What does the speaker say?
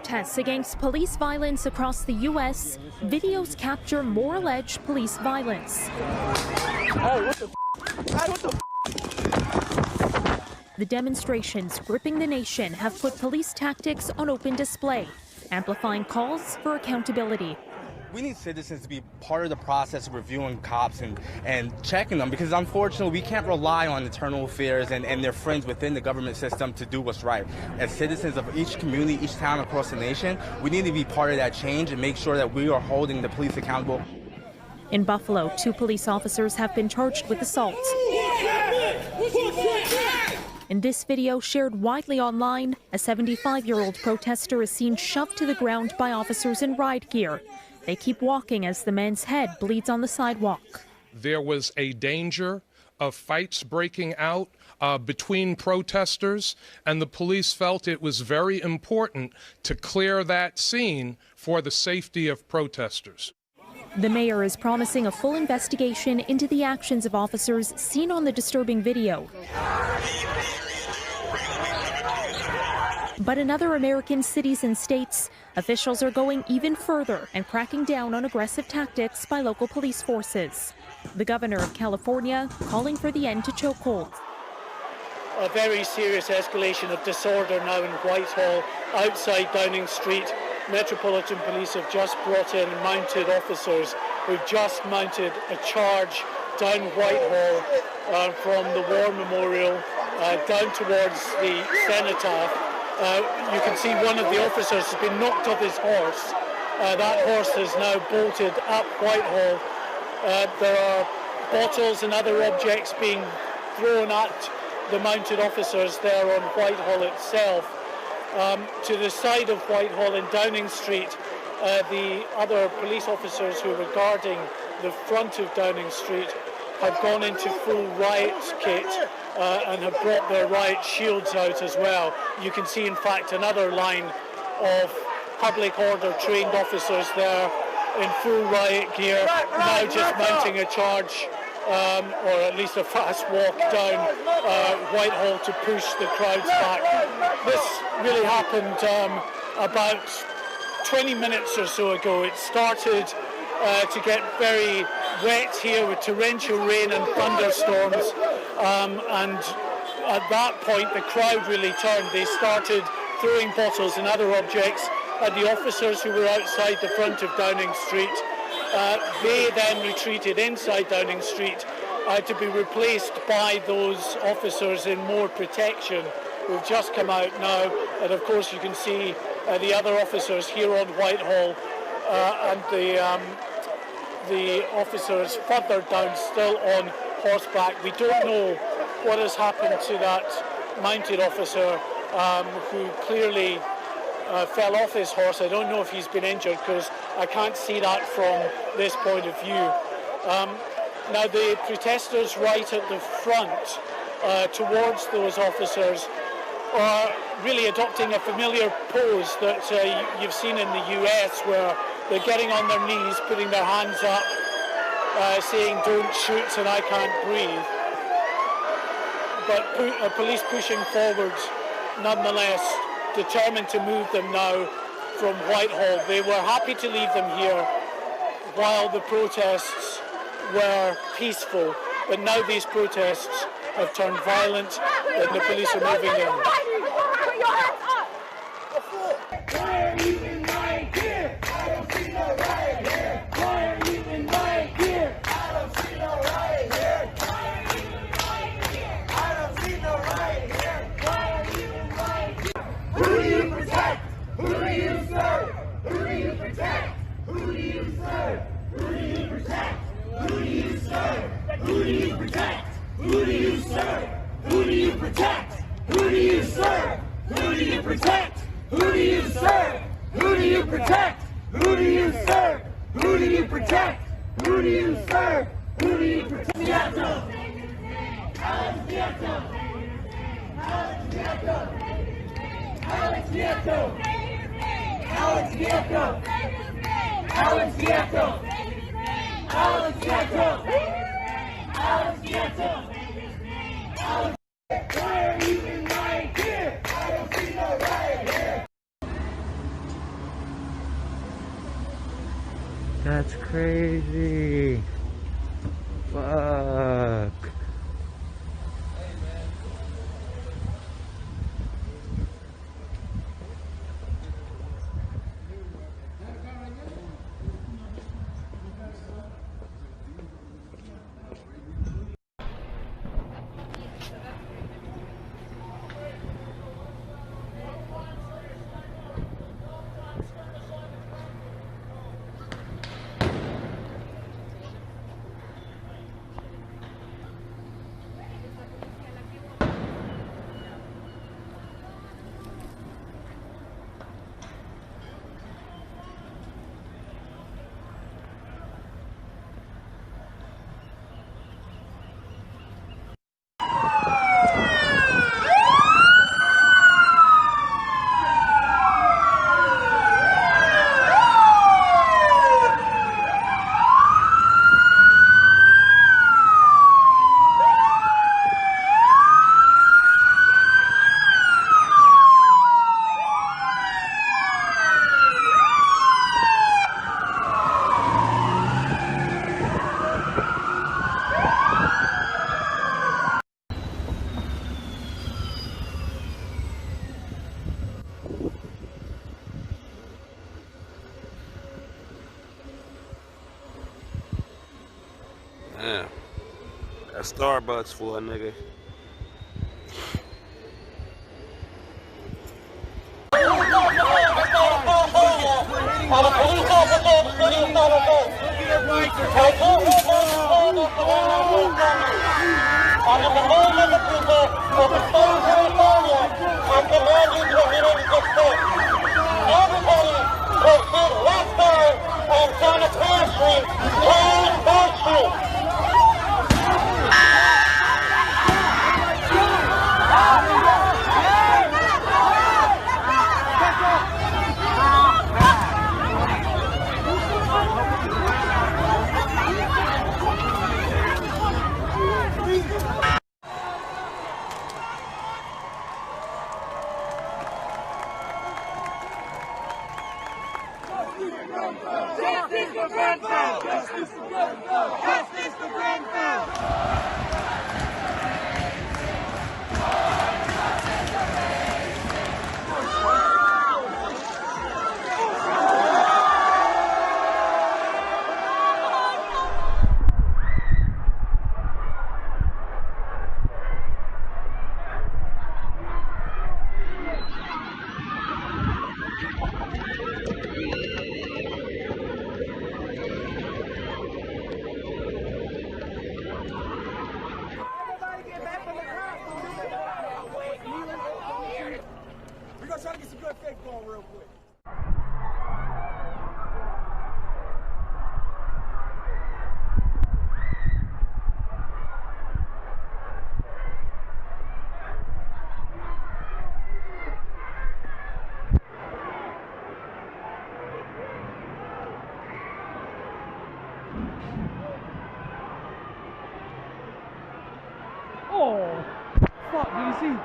protests against police violence across the U.S., videos capture more alleged police violence. The demonstrations gripping the nation have put police tactics on open display, amplifying calls for accountability. We need citizens to be part of the process of reviewing cops and checking them, because unfortunately we can't rely on internal affairs and their friends within the government system to do what's right. As citizens of each community, each town across the nation, we need to be part of that change and make sure that we are holding the police accountable. In Buffalo, 2 police officers have been charged with assault. In this video shared widely online, a 75-year-old protester is seen shoved to the ground by officers in riot gear. They keep walking as the man's head bleeds on the sidewalk. There was a danger of fights breaking out between protesters, and the police felt it was very important to clear that scene for the safety of protesters. The mayor is promising a full investigation into the actions of officers seen on the disturbing video. But in other American cities and states, officials are going even further and cracking down on aggressive tactics by local police forces. The governor of California calling for the end to chokeholds. A very serious escalation of disorder now in Whitehall, outside Downing Street. Metropolitan Police have just brought in mounted officers who've just mounted a charge down Whitehall from the War Memorial down towards the Cenotaph. You can see one of the officers has been knocked off his horse. That horse is now bolted up Whitehall. There are bottles and other objects being thrown at the mounted officers there on Whitehall itself. To the side of Whitehall in Downing Street, the other police officers who were guarding the front of Downing Street have gone into full riot kit and have brought their riot shields out as well. You can see, in fact, another line of public order trained officers there in full riot gear, now just mounting a charge, or at least a fast walk down Whitehall to push the crowds back. This really happened about 20 minutes or so ago. It started to get very wet here with torrential rain and thunderstorms, and at that point the crowd really turned. They started throwing bottles and other objects at the officers who were outside the front of Downing Street. They then retreated inside Downing Street to be replaced by those officers in more protection who've just come out now. And of course you can see the other officers here on Whitehall and the officers further down still on horseback. We don't know what has happened to that mounted officer who clearly fell off his horse. I don't know if he's been injured because I can't see that from this point of view. Now the protesters right at the front towards those officers are really adopting a familiar pose that you've seen in the US, where they're getting on their knees, putting their hands up, saying "don't shoot" and "I can't breathe." But police pushing forward nonetheless, determined to move them now from Whitehall. They were happy to leave them here while the protests were peaceful, but now these protests have turned violent and the police are moving in. Why are you in my gear? I don't see no riot here. Why are you in my gear? I don't see no riot here. Why are you in my gear? I don't see no riot here. Why are you in my gear? Who do you protect? Who do you serve? Who do you protect? Who do you serve? Who do you protect? Who do you serve? Who do you protect? Who do you serve? Who do you protect? Who do you serve? Who do you protect? Who do you serve? Who do you protect? Who do you serve? Who do you protect? Who do you serve? Who do you protect? Seattle! Alex Seattle! Alex Seattle! Alex Seattle! Alex Seattle! Alex Seattle! Alex Seattle! Alex Seattle! Why are you in my gear? I don't see no riot here. crazy. Fuck. Damn. That Starbucks for a nigga. Justice for Grenfell! Justice for Grenfell! Justice for Grenfell! We're gonna try to get some good faith going real quick. Oh, fuck, did you see?